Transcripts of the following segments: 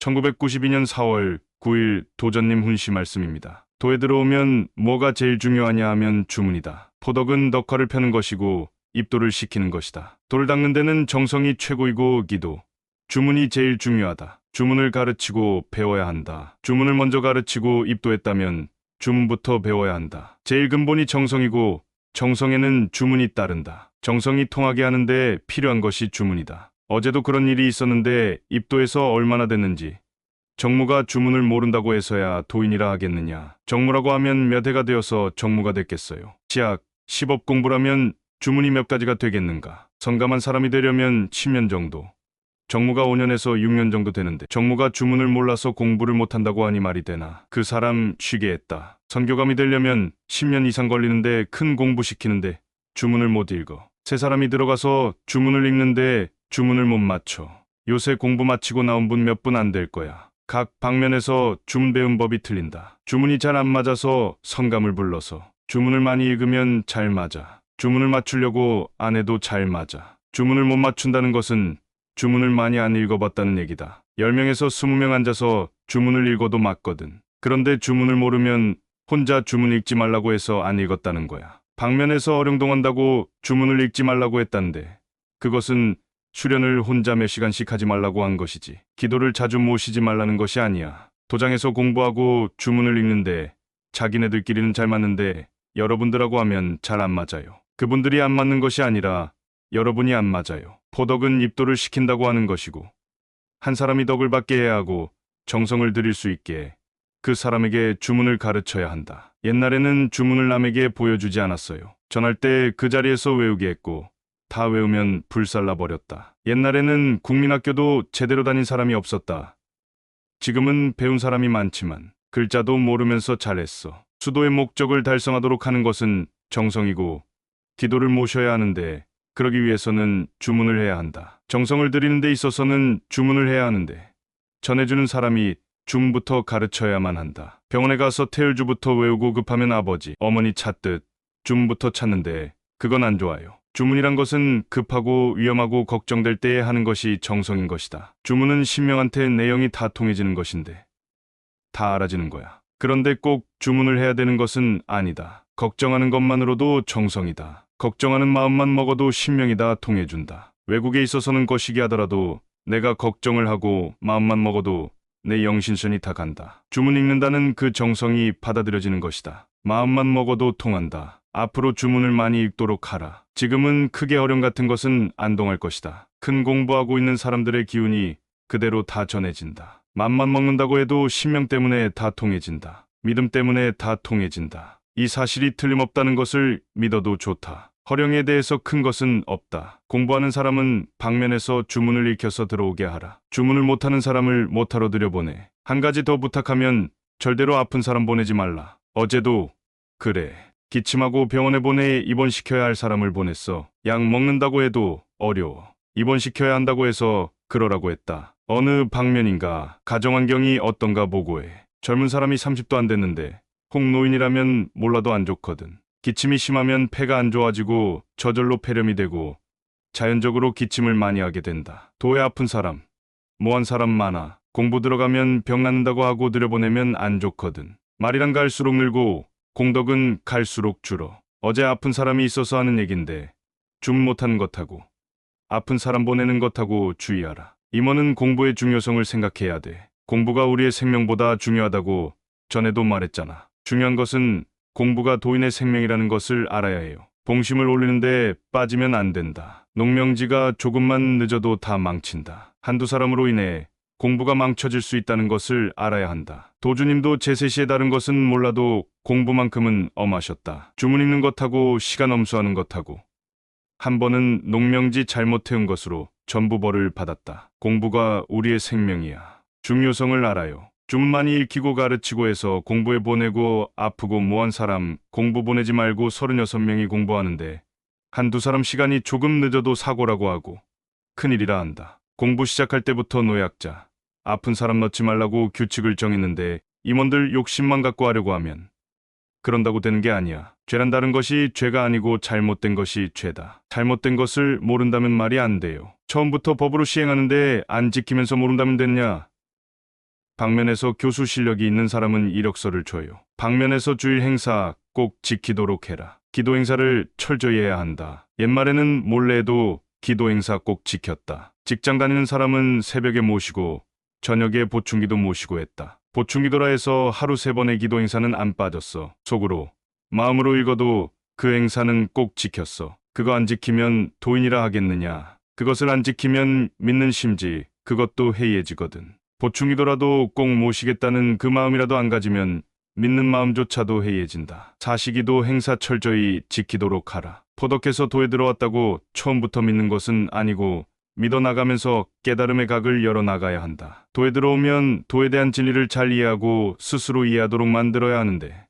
1992년 4월 9일 도전님 훈시 말씀입니다. 도에 들어오면 뭐가 제일 중요하냐 하면 주문이다. 포덕은 덕화를 펴는 것이고 입도를 시키는 것이다. 돌을 닦는 데는 정성이 최고이고 기도, 주문이 제일 중요하다. 주문을 가르치고 배워야 한다. 주문을 먼저 가르치고 입도했다면 주문부터 배워야 한다. 제일 근본이 정성이고 정성에는 주문이 따른다. 정성이 통하게 하는데 필요한 것이 주문이다. 어제도 그런 일이 있었는데 입도에서 얼마나 됐는지. 정무가 주문을 모른다고 해서야 도인이라 하겠느냐. 정무라고 하면 몇 해가 되어서 정무가 됐겠어요. 치약, 시법 공부라면 주문이 몇 가지가 되겠는가. 성감한 사람이 되려면 10년 정도. 정무가 5년에서 6년 정도 되는데 정무가 주문을 몰라서 공부를 못한다고 하니 말이 되나. 그 사람 쉬게 했다. 선교감이 되려면 10년 이상 걸리는데 큰 공부시키는데 주문을 못 읽어. 새 사람이 들어가서 주문을 읽는데 주문을 못 맞춰. 요새 공부 마치고 나온 분 몇 분 안 될 거야. 각 방면에서 주문 배운 법이 틀린다. 주문이 잘 안 맞아서 성감을 불러서. 주문을 많이 읽으면 잘 맞아. 주문을 맞추려고 안 해도 잘 맞아. 주문을 못 맞춘다는 것은 주문을 많이 안 읽어봤다는 얘기다. 10명에서 20명 앉아서 주문을 읽어도 맞거든. 그런데 주문을 모르면 혼자 주문 읽지 말라고 해서 안 읽었다는 거야. 방면에서 어령동한다고 주문을 읽지 말라고 했다는데 그것은 수련을 혼자 몇 시간씩 하지 말라고 한 것이지. 기도를 자주 모시지 말라는 것이 아니야. 도장에서 공부하고 주문을 읽는데 자기네들끼리는 잘 맞는데 여러분들하고 하면 잘 안 맞아요. 그분들이 안 맞는 것이 아니라 여러분이 안 맞아요. 포덕은 입도를 시킨다고 하는 것이고 한 사람이 덕을 받게 해야 하고 정성을 들일 수 있게 그 사람에게 주문을 가르쳐야 한다. 옛날에는 주문을 남에게 보여주지 않았어요. 전할 때 그 자리에서 외우게 했고 다 외우면 불살라 버렸다. 옛날에는 국민학교도 제대로 다닌 사람이 없었다. 지금은 배운 사람이 많지만 글자도 모르면서 잘했어. 수도의 목적을 달성하도록 하는 것은 정성이고 기도를 모셔야 하는데 그러기 위해서는 주문을 해야 한다. 정성을 들이는 데 있어서는 주문을 해야 하는데 전해주는 사람이 주문부터 가르쳐야만 한다. 병원에 가서 태율주부터 외우고 급하면 아버지, 어머니 찾듯 주문부터 찾는데 그건 안 좋아요. 주문이란 것은 급하고 위험하고 걱정될 때에 하는 것이 정성인 것이다. 주문은 신명한테 내용이 다 통해지는 것인데 다 알아지는 거야. 그런데 꼭 주문을 해야 되는 것은 아니다. 걱정하는 것만으로도 정성이다. 걱정하는 마음만 먹어도 신명이 다 통해준다. 외국에 있어서는 거시기 하더라도 내가 걱정을 하고 마음만 먹어도 내 영신선이 다 간다. 주문 읽는다는 그 정성이 받아들여지는 것이다. 마음만 먹어도 통한다. 앞으로 주문을 많이 읽도록 하라. 지금은 크게 어려움 같은 것은 안 동할 것이다. 큰 공부하고 있는 사람들의 기운이 그대로 다 전해진다. 맘만 먹는다고 해도 신명 때문에 다 통해진다. 믿음 때문에 다 통해진다. 이 사실이 틀림없다는 것을 믿어도 좋다. 허령에 대해서 큰 것은 없다. 공부하는 사람은 방면에서 주문을 익혀서 들어오게 하라. 주문을 못하는 사람을 못하러 들여보내. 한 가지 더 부탁하면 절대로 아픈 사람 보내지 말라. 어제도 그래. 기침하고 병원에 보내 입원시켜야 할 사람을 보냈어. 약 먹는다고 해도 어려워. 입원시켜야 한다고 해서 그러라고 했다. 어느 방면인가 가정환경이 어떤가 보고해. 젊은 사람이 30도 안 됐는데 홍노인이라면 몰라도 안 좋거든. 기침이 심하면 폐가 안 좋아지고 저절로 폐렴이 되고 자연적으로 기침을 많이 하게 된다. 도에 아픈 사람, 뭐한 사람 많아. 공부 들어가면 병 낫는다고 하고 들여보내면 안 좋거든. 말이란 갈수록 늘고 공덕은 갈수록 줄어. 어제 아픈 사람이 있어서 하는 얘긴데 주문 못하는 것하고 아픈 사람 보내는 것하고 주의하라. 임원은 공부의 중요성을 생각해야 돼. 공부가 우리의 생명보다 중요하다고 전에도 말했잖아. 중요한 것은 공부가 도인의 생명이라는 것을 알아야 해요. 봉심을 올리는데 빠지면 안 된다. 농명지가 조금만 늦어도 다 망친다. 한두 사람으로 인해 공부가 망쳐질 수 있다는 것을 알아야 한다. 도주님도 제세시에 다른 것은 몰라도 공부만큼은 엄하셨다. 주문 읽는 것하고 시간 엄수하는 것하고 한 번은 농명지 잘못 태운 것으로 전부 벌을 받았다. 공부가 우리의 생명이야. 중요성을 알아요. 주문 많이 읽히고 가르치고 해서 공부에 보내고 아프고 뭐한 사람 공부 보내지 말고 36명이 공부하는데 한두 사람 시간이 조금 늦어도 사고라고 하고 큰일이라 한다. 공부 시작할 때부터 노약자, 아픈 사람 넣지 말라고 규칙을 정했는데 임원들 욕심만 갖고 하려고 하면 그런다고 되는 게 아니야. 죄란 다른 것이 죄가 아니고 잘못된 것이 죄다. 잘못된 것을 모른다면 말이 안 돼요. 처음부터 법으로 시행하는데 안 지키면서 모른다면 됐냐? 방면에서 교수 실력이 있는 사람은 이력서를 줘요. 방면에서 주일 행사 꼭 지키도록 해라. 기도 행사를 철저히 해야 한다. 옛말에는 몰래 해도 기도 행사 꼭 지켰다. 직장 다니는 사람은 새벽에 모시고 저녁에 보충기도 모시고 했다. 보충기도라 해서 하루 3번의 기도 행사는 안 빠졌어. 속으로 마음으로 읽어도 그 행사는 꼭 지켰어. 그거 안 지키면 도인이라 하겠느냐. 그것을 안 지키면 믿는 심지 그것도 해이해지거든. 보충기도라도 꼭 모시겠다는 그 마음이라도 안 가지면 믿는 마음조차도 해이해진다. 사시기도 행사 철저히 지키도록 하라. 포덕해서 도에 들어왔다고 처음부터 믿는 것은 아니고 믿어나가면서 깨달음의 각을 열어나가야 한다. 도에 들어오면 도에 대한 진리를 잘 이해하고 스스로 이해하도록 만들어야 하는데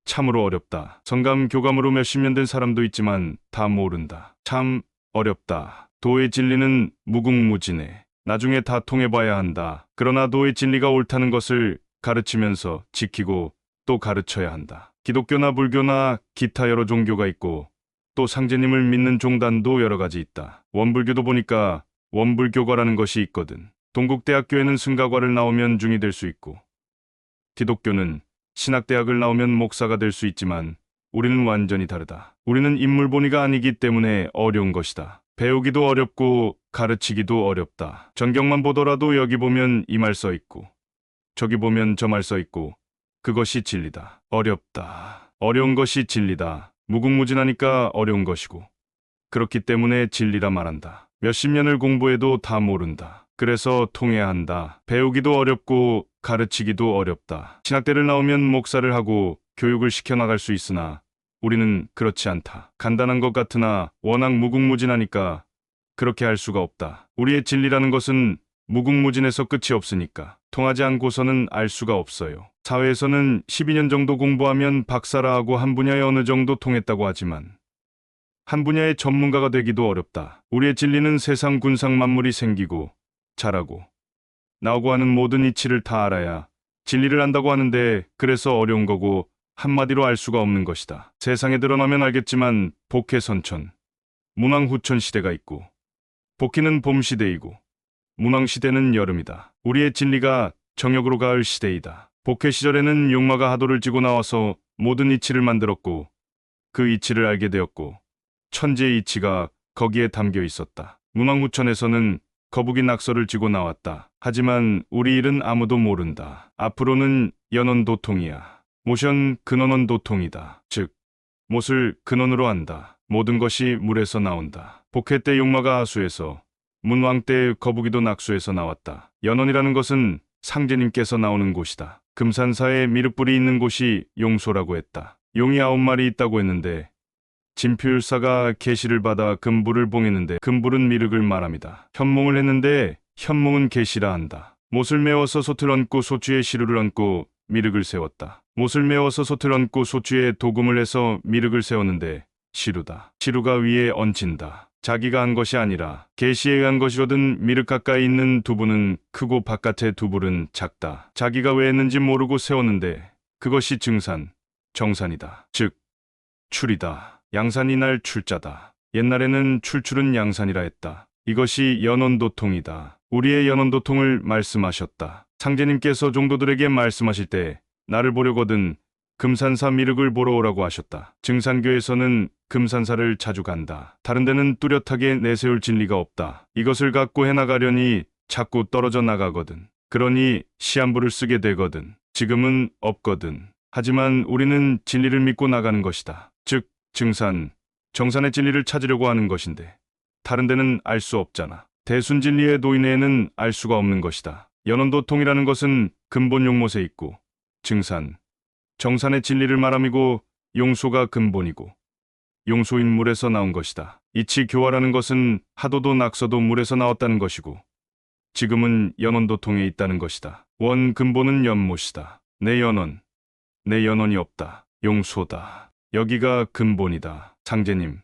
참으로 어렵다. 성감 교감으로 몇십 년 된 사람도 있지만 다 모른다. 참 어렵다. 도의 진리는 무궁무진해. 나중에 다 통해봐야 한다. 그러나 도의 진리가 옳다는 것을 가르치면서 지키고 또 가르쳐야 한다. 기독교나 불교나 기타 여러 종교가 있고 또 상제님을 믿는 종단도 여러 가지 있다. 원불교도 보니까 원불교과라는 것이 있거든. 동국대학교에는 승가과를 나오면 중이 될 수 있고 기독교는 신학대학을 나오면 목사가 될 수 있지만 우리는 완전히 다르다. 우리는 인물본의가 아니기 때문에 어려운 것이다. 배우기도 어렵고 가르치기도 어렵다. 전경만 보더라도 여기 보면 이 말 써 있고 저기 보면 저 말 써 있고 그것이 진리다. 어렵다. 어려운 것이 진리다. 무궁무진하니까 어려운 것이고 그렇기 때문에 진리라 말한다. 몇십 년을 공부해도 다 모른다. 그래서 통해야 한다. 배우기도 어렵고 가르치기도 어렵다. 신학대를 나오면 목사를 하고 교육을 시켜나갈 수 있으나 우리는 그렇지 않다. 간단한 것 같으나 워낙 무궁무진하니까 그렇게 할 수가 없다. 우리의 진리라는 것은 무궁무진해서 끝이 없으니까 통하지 않고서는 알 수가 없어요. 사회에서는 12년 정도 공부하면 박사라 하고 한 분야에 어느 정도 통했다고 하지만 한 분야의 전문가가 되기도 어렵다. 우리의 진리는 세상 군상 만물이 생기고 자라고 나오고 하는 모든 이치를 다 알아야 진리를 안다고 하는데 그래서 어려운 거고 한마디로 알 수가 없는 것이다. 세상에 드러나면 알겠지만 복해선천, 문왕후천 시대가 있고 복희는 봄 시대이고 문왕 시대는 여름이다. 우리의 진리가 정역으로 가을 시대이다. 복해 시절에는 용마가 하도를 지고 나와서 모든 이치를 만들었고 그 이치를 알게 되었고 천지의 이치가 거기에 담겨 있었다. 문왕후천에서는 거북이 낙서를 지고 나왔다. 하지만 우리 일은 아무도 모른다. 앞으로는 연원도통이야. 모션 근원원도통이다. 즉 못을 근원으로 한다. 모든 것이 물에서 나온다. 복해 때 용마가 하수에서 문왕 때 거북이도 낙수에서 나왔다. 연원이라는 것은 상제님께서 나오는 곳이다. 금산사에 미륵불이 있는 곳이 용소라고 했다. 용이 9마리 있다고 했는데 진표율사가 계시를 받아 금불을 봉했는데 금불은 미륵을 말합니다. 현몽을 했는데 현몽은 계시라 한다. 못을 메워서 솥을 얹고 소주에 시루를 얹고 미륵을 세웠다. 못을 메워서 솥을 얹고 소주에 도금을 해서 미륵을 세웠는데 시루다. 시루가 위에 얹힌다. 자기가 한 것이 아니라 계시에 의한 것이거든. 미륵 가까이 있는 두부는 크고 바깥의 두부는 작다. 자기가 왜 했는지 모르고 세웠는데 그것이 증산, 정산이다. 즉 출이다. 양산이 날 출자다. 옛날에는 출출은 양산이라 했다. 이것이 연원도통이다. 우리의 연원도통을 말씀하셨다. 상제님께서 종도들에게 말씀하실 때 나를 보려거든 금산사 미륵을 보러 오라고 하셨다. 증산교에서는 금산사를 자주 간다. 다른 데는 뚜렷하게 내세울 진리가 없다. 이것을 갖고 해나가려니 자꾸 떨어져 나가거든. 그러니 시한부를 쓰게 되거든. 지금은 없거든. 하지만 우리는 진리를 믿고 나가는 것이다. 즉 증산, 정산의 진리를 찾으려고 하는 것인데 다른 데는 알 수 없잖아. 대순진리의 도인에는 알 수가 없는 것이다. 연원도통이라는 것은 근본 용못에 있고 증산, 정산의 진리를 말함이고 용소가 근본이고 용소인 물에서 나온 것이다. 이치 교화라는 것은 하도도 낙서도 물에서 나왔다는 것이고 지금은 연원도통에 있다는 것이다. 원 근본은 연못이다. 내 연원이 없다. 용소다. 여기가 근본이다. 상제님,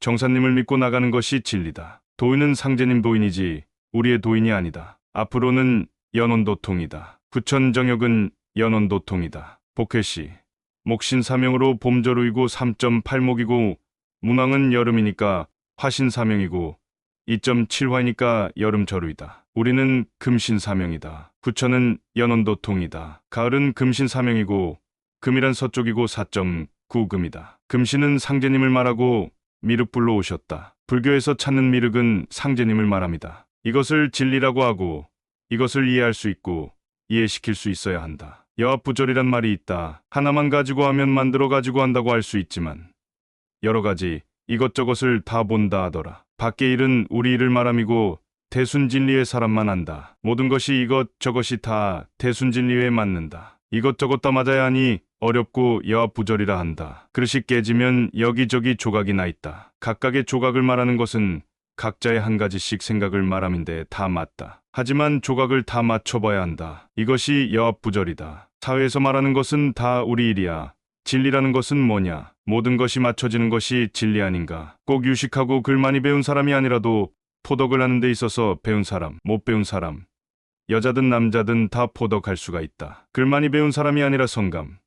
정사님을 믿고 나가는 것이 진리다. 도인은 상제님 도인이지 우리의 도인이 아니다. 앞으로는 연원도통이다. 부천정역은 연원도통이다. 복해시, 목신사명으로 봄저루이고 3.8목이고 문왕은 여름이니까 화신사명이고 2.7화니까 여름 저루이다. 우리는 금신사명이다. 부처는 연원도통이다. 가을은 금신사명이고 금이란 서쪽이고 4.9금이다. 금신은 상제님을 말하고 미륵불로 오셨다. 불교에서 찾는 미륵은 상제님을 말합니다. 이것을 진리라고 하고 이것을 이해할 수 있고 이해시킬 수 있어야 한다. 여합부절이란 말이 있다. 하나만 가지고 하면 만들어 가지고 한다고 할 수 있지만 여러 가지 이것저것을 다 본다 하더라. 밖의 일은 우리 일을 말함이고 대순진리의 사람만 안다. 모든 것이 이것저것이 다 대순진리에 맞는다. 이것저것 다 맞아야 하니 어렵고 여합부절이라 한다. 그릇이 깨지면 여기저기 조각이 나 있다. 각각의 조각을 말하는 것은 각자의 한 가지씩 생각을 말함인데 다 맞다. 하지만 조각을 다 맞춰봐야 한다. 이것이 여합부절이다. 사회에서 말하는 것은 다 우리 일이야. 진리라는 것은 뭐냐? 모든 것이 맞춰지는 것이 진리 아닌가? 꼭 유식하고 글 많이 배운 사람이 아니라도 포덕을 하는 데 있어서 배운 사람, 못 배운 사람, 여자든 남자든 다 포덕할 수가 있다. 글 많이 배운 사람이 아니라 성감,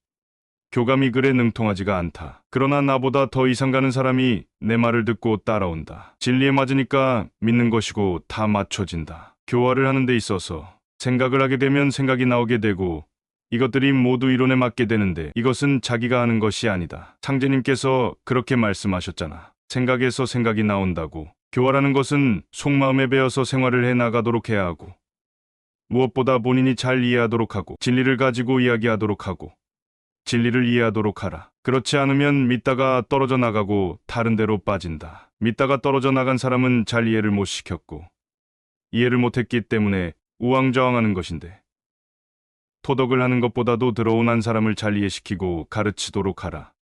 교감이 글에 능통하지가 않다. 그러나 나보다 더 이상 가는 사람이 내 말을 듣고 따라온다. 진리에 맞으니까 믿는 것이고 다 맞춰진다. 교화를 하는 데 있어서 생각을 하게 되면 생각이 나오게 되고 이것들이 모두 이론에 맞게 되는데 이것은 자기가 하는 것이 아니다. 상제님께서 그렇게 말씀하셨잖아. 생각에서 생각이 나온다고. 교화라는 것은 속마음에 배어서 생활을 해 나가도록 해야 하고 무엇보다 본인이 잘 이해하도록 하고 진리를 가지고 이야기하도록 하고 진리를 이해하도록 하라. 그렇지 않으면 믿다가 떨어져 나가고 다른 데로 빠진다. 믿다가 떨어져 나간 사람은 잘 이해를 못 시켰고 이해를 못했기 때문에 우왕좌왕하는 것인데 토덕을 하는 것보다도 들어온 한 사람을 잘 이해시키고 가르치도록 하라.